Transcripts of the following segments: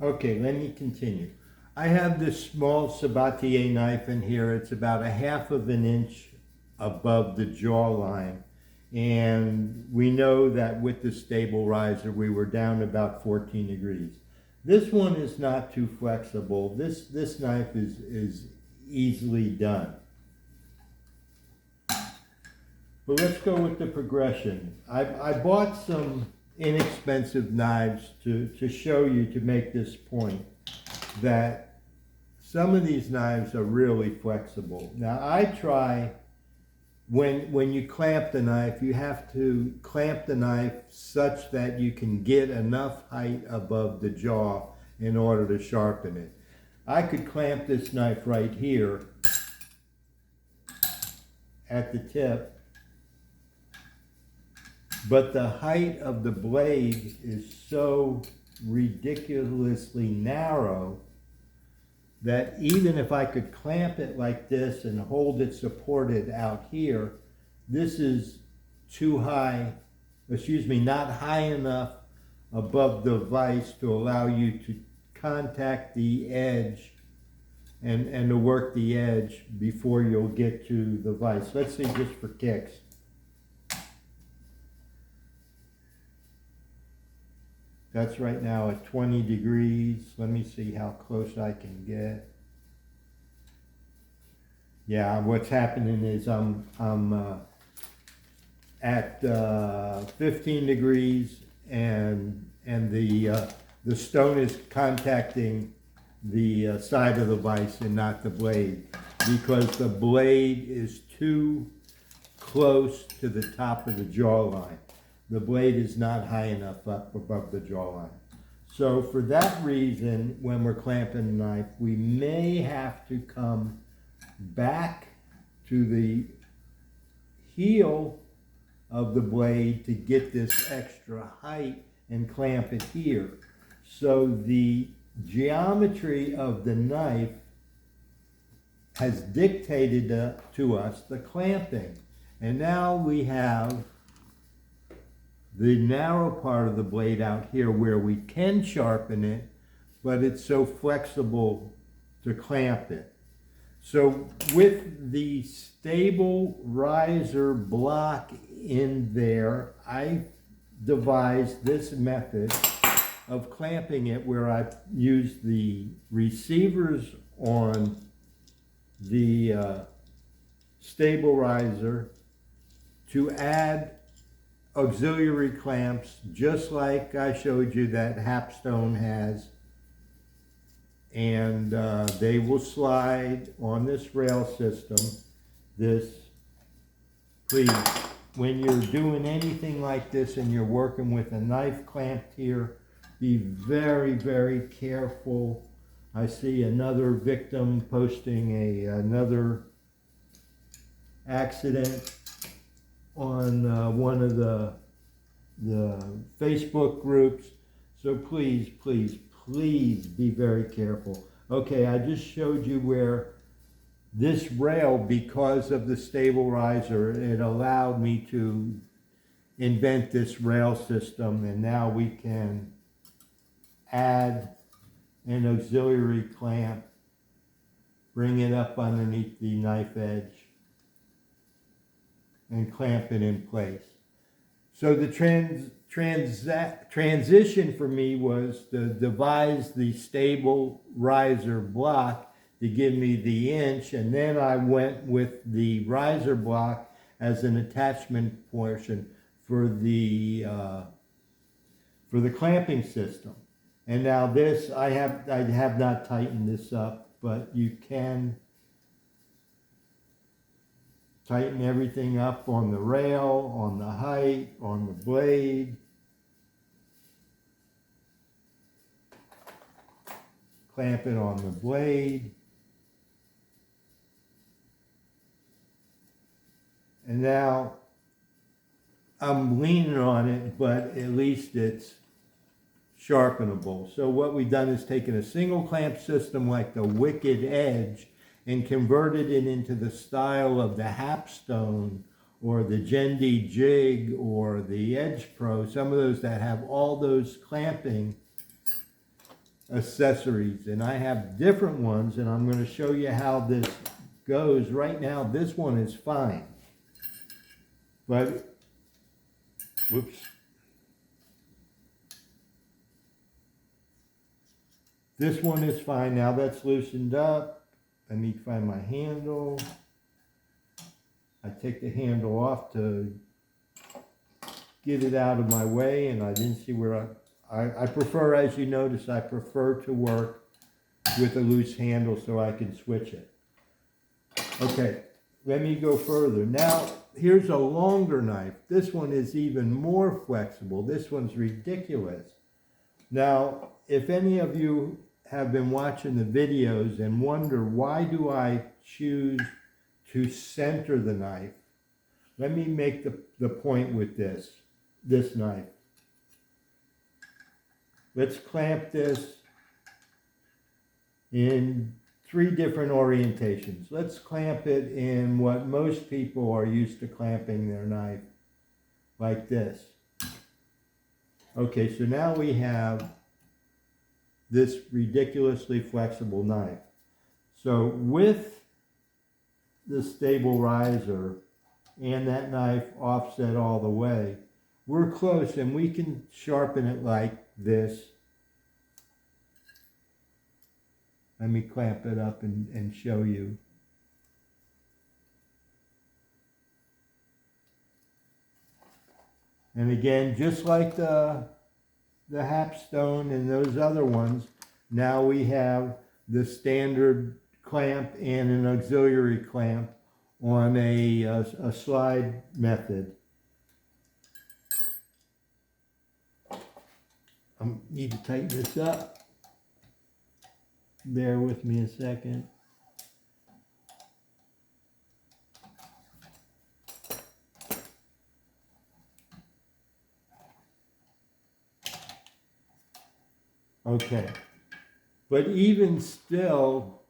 Okay, let me continue. I have this small Sabatier knife in here. It's about a half of an inch above the jawline. And we know that with the Stabil-Rizer, we were down about 14 degrees. This one is not too flexible. This knife is easily done. But let's go with the progression. I bought some inexpensive knives to show you, to make this point, that some of these knives are really flexible. Now I try, when you clamp the knife, you have to clamp the knife such that you can get enough height above the jaw in order to sharpen it. I could clamp this knife right here at the tip, but the height of the blade is so ridiculously narrow that even if I could clamp it like this and hold it supported out here, this is too high, not high enough above the vise to allow you to contact the edge and to work the edge before you'll get to the vise. Let's see, just for kicks. That's right now at 20 degrees. Let me see how close I can get. Yeah, what's happening is I'm at 15 degrees and the stone is contacting the side of the vise and not the blade, because the blade is too close to the top of the jawline. The blade is not high enough up above the jawline. So for that reason, when we're clamping the knife, we may have to come back to the heel of the blade to get this extra height and clamp it here. So the geometry of the knife has dictated to us the clamping. And now we have the narrow part of the blade out here where we can sharpen it, but it's so flexible to clamp it. So with the Stabil-Rizer block in there, I devised this method of clamping it, where I've used the receivers on the Stabil-Rizer to add auxiliary clamps, just like I showed you that Hapstone has, and they will slide on this rail system. Please, when you're doing anything like this and you're working with a knife clamped here, be very, very careful. I see another victim posting another accident on one of the Facebook groups. So please, please, please be very careful. Okay, I just showed you where this rail, because of the Stabil-Rizer, it allowed me to invent this rail system, and now we can add an auxiliary clamp, bring it up underneath the knife edge, and clamp it in place. So the transition for me was to devise the Stabil-Rizer block to give me the inch, and then I went with the riser block as an attachment portion for the clamping system. And now this, I have not tightened this up, but you can tighten everything up on the rail, on the height, on the blade. Clamp it on the blade. And now I'm leaning on it, but at least it's sharpenable. So what we've done is taken a single clamp system like the Wicked Edge and converted it into the style of the Hapstone or the Gendy Jig or the Edge Pro, some of those that have all those clamping. accessories, and I have different ones, and I'm going to show you how this goes. Right now, this one is fine, but, whoops. This one is fine. Now that's loosened up. Let me find my handle. I take the handle off to get it out of my way, and I didn't see where I prefer, as you notice, I prefer to work with a loose handle so I can switch it. Okay, let me go further. Now, here's a longer knife. This one is even more flexible. This one's ridiculous. Now, if any of you have been watching the videos and wonder, why do I choose to center the knife? Let me make the point with this knife. Let's clamp this in 3 different orientations. Let's clamp it in what most people are used to clamping their knife, like this. Okay, so now we have this ridiculously flexible knife. So with the Stabil-Rizer and that knife offset all the way, we're close, and we can sharpen it like this. Let me clamp it up and show you. And again, just like the Hapstone and those other ones, now we have the standard clamp and an auxiliary clamp on a slide method. I need to tighten this up. Bear with me a second. Okay, but even still,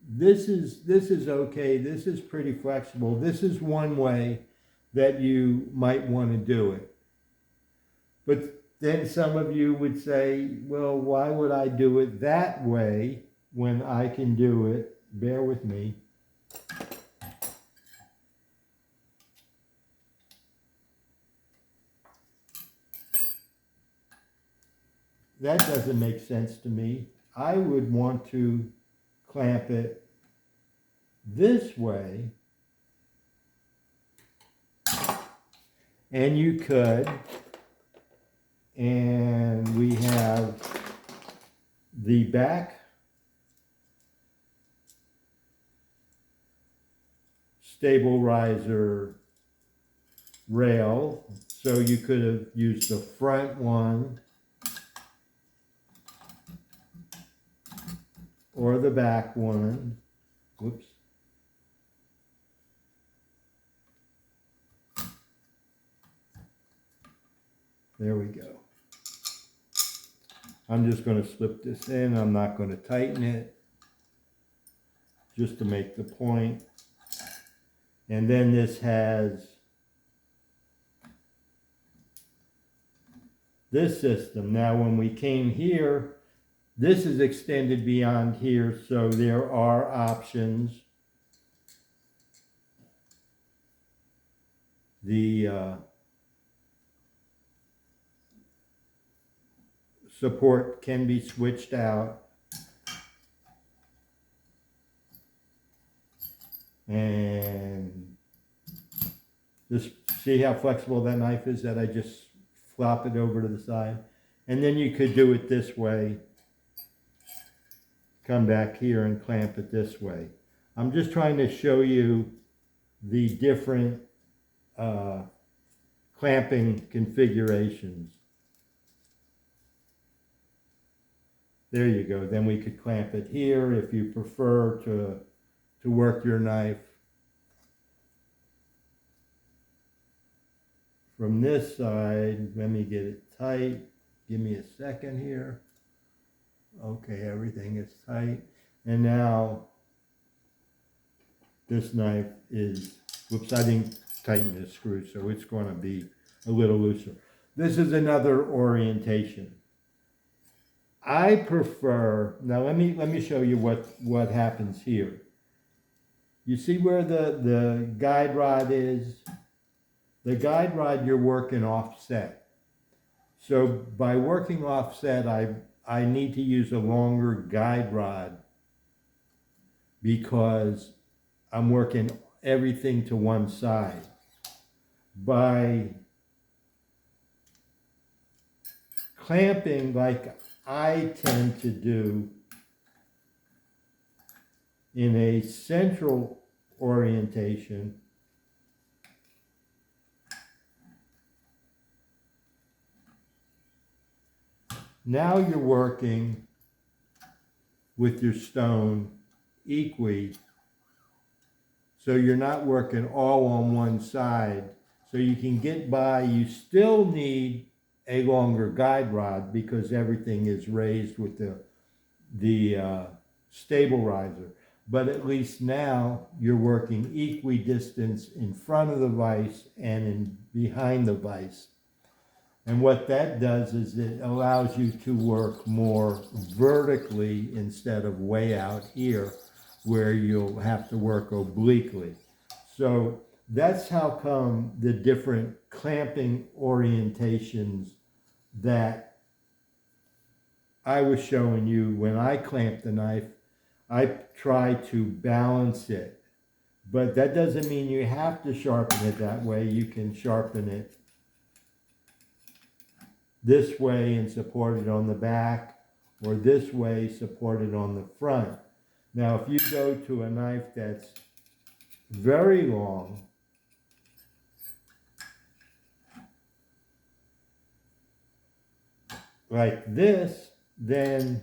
this is okay. This is pretty flexible. This is one way that you might want to do it. But then some of you would say, well, why would I do it that way when I can do it? Bear with me. That doesn't make sense to me. I would want to clamp it this way, and you could, and we have the back Stabil-Rizer rail, so you could have used the front one or the back one. Whoops. There we go. I'm just going to slip this in. I'm not going to tighten it, just to make the point. And then this has this system. Now when we came here, this is extended beyond here, so there are options. The support can be switched out. And just see how flexible that knife is, that I just flop it over to the side. And then you could do it this way. Come back here and clamp it this way. I'm just trying to show you the different clamping configurations. There you go. Then we could clamp it here if you prefer to work your knife from this side. Let me get it tight. Give me a second here. Okay, everything is tight. And now this knife is, whoops, I didn't tighten this screw, so it's going to be a little looser. This is another orientation. I prefer, now let me show you what happens here. You see where the guide rod is? The guide rod, you're working offset. So by working offset, I need to use a longer guide rod because I'm working everything to one side. By clamping like I tend to do in a central orientation, now you're working with your stone equally, so you're not working all on one side, so you can get by. You still need a longer guide rod because everything is raised with the Stabil-Rizer, but at least now you're working equidistance in front of the vise and in behind the vise. And what that does is it allows you to work more vertically instead of way out here where you'll have to work obliquely. So that's how come the different clamping orientations that I was showing you when I clamped the knife, I try to balance it. But that doesn't mean you have to sharpen it that way. You can sharpen it this way and support it on the back, or this way, support it on the front. Now, if you go to a knife that's very long, like this, then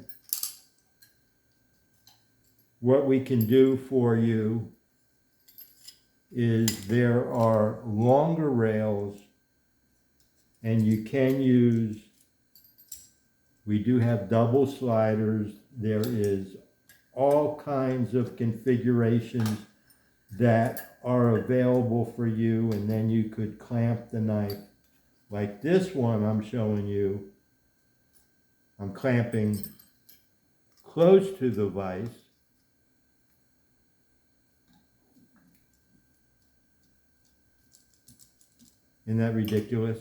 what we can do for you is there are longer rails, and you can use, we do have double sliders. There is all kinds of configurations that are available for you, and then you could clamp the knife like this one I'm showing you. I'm clamping close to the vise. Isn't that ridiculous?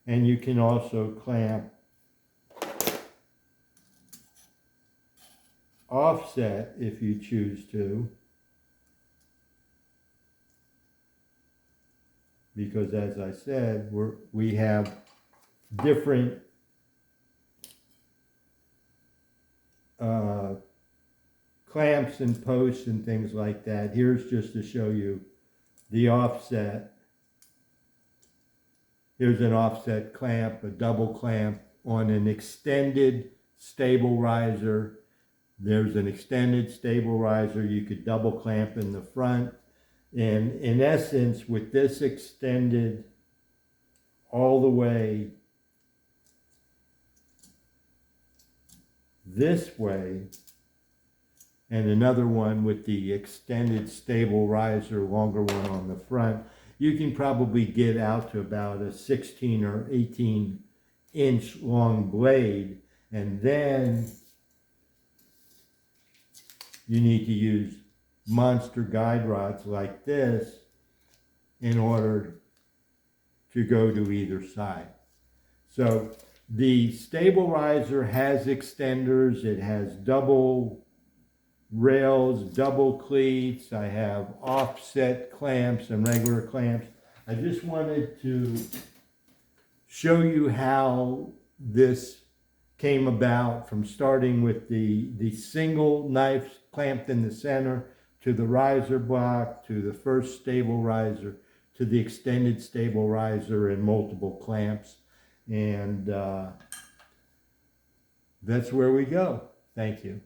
And you can also clamp offset if you choose to, because as I said, we have different clamps and posts and things like that. Here's just to show you the offset. Here's an offset clamp, a double clamp on an extended Stabil-Rizer. There's an extended Stabil-Rizer you could double clamp in the front. And in essence, with this extended all the way this way, and another one with the extended Stabil-Rizer, longer one on the front, you can probably get out to about a 16 or 18 inch long blade. And then you need to use monster guide rods like this in order to go to either side. So the Stabil-Rizer has extenders. It has double rails, double cleats. I have offset clamps and regular clamps. I just wanted to show you how this came about, from starting with the single knife clamped in the center, to the riser block, to the first Stabil-Rizer, to the extended Stabil-Rizer and multiple clamps. And that's where we go. Thank you.